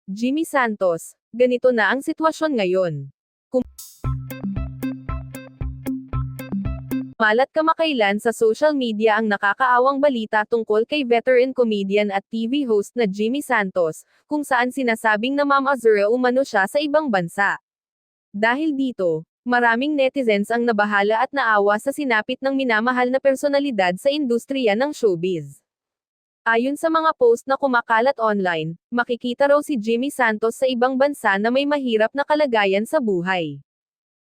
Jimmy Santos, ganito na ang sitwasyon ngayon. Kumalat kamakailan sa social media ang nakakaawang balita tungkol kay veteran comedian at TV host na Jimmy Santos, kung saan sinasabing namamazura umano siya sa ibang bansa. Dahil dito, maraming netizens ang nabahala at naawa sa sinapit ng minamahal na personalidad sa industriya ng showbiz. Ayon sa mga post na kumakalat online, makikita raw si Jimmy Santos sa ibang bansa na may mahirap na kalagayan sa buhay.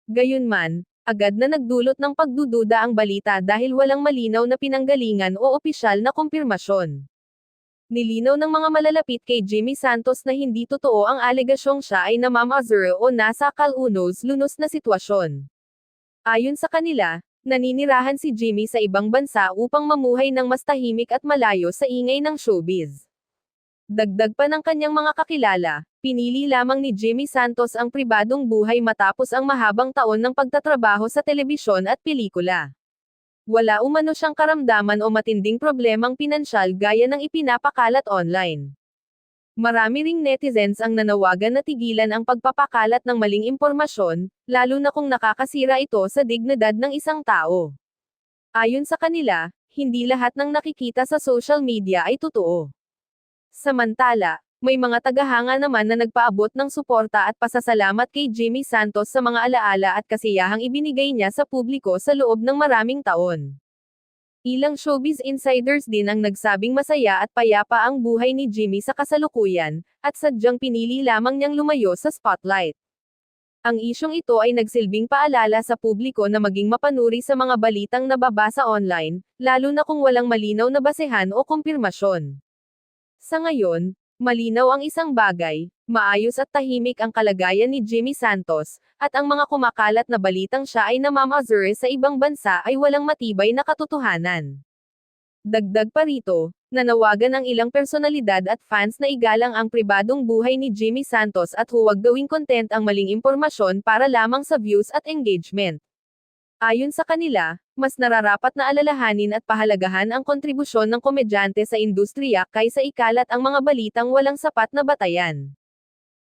Gayunman, agad na nagdulot ng pagdududa ang balita dahil walang malinaw na pinanggalingan o opisyal na kumpirmasyon. Nilinaw ng mga malalapit kay Jimmy Santos na hindi totoo ang alegasyong siya ay namamazura o nasa kalunos-lunos na sitwasyon. Ayon sa kanila, naninirahan si Jimmy sa ibang bansa upang mamuhay ng mas tahimik at malayo sa ingay ng showbiz. Dagdag pa ng kanyang mga kakilala, pinili lamang ni Jimmy Santos ang pribadong buhay matapos ang mahabang taon ng pagtatrabaho sa telebisyon at pelikula. Wala umano siyang karamdaman o matinding problemang pinansyal gaya ng ipinapakalat online. Marami ring netizens ang nanawagan na tigilan ang pagpapakalat ng maling impormasyon, lalo na kung nakakasira ito sa dignidad ng isang tao. Ayon sa kanila, hindi lahat ng nakikita sa social media ay totoo. Samantala, may mga tagahanga naman na nagpaabot ng suporta at pasasalamat kay Jimmy Santos sa mga alaala at kasiyahang ibinigay niya sa publiko sa loob ng maraming taon. Ilang showbiz insiders din ang nagsabing masaya at payapa ang buhay ni Jimmy sa kasalukuyan, at sadyang pinili lamang niyang lumayo sa spotlight. Ang isyong ito ay nagsilbing paalala sa publiko na maging mapanuri sa mga balitang nababasa online, lalo na kung walang malinaw na basehan o kumpirmasyon. Sa ngayon, malinaw ang isang bagay, maayos at tahimik ang kalagayan ni Jimmy Santos, at ang mga kumakalat na balitang siya ay namamazura sa ibang bansa ay walang matibay na katotohanan. Dagdag pa rito, nanawagan ang ilang personalidad at fans na igalang ang pribadong buhay ni Jimmy Santos at huwag gawing content ang maling impormasyon para lamang sa views at engagement. Ayon sa kanila, mas nararapat na alalahanin at pahalagahan ang kontribusyon ng komedyante sa industriya kaysa ikalat ang mga balitang walang sapat na batayan.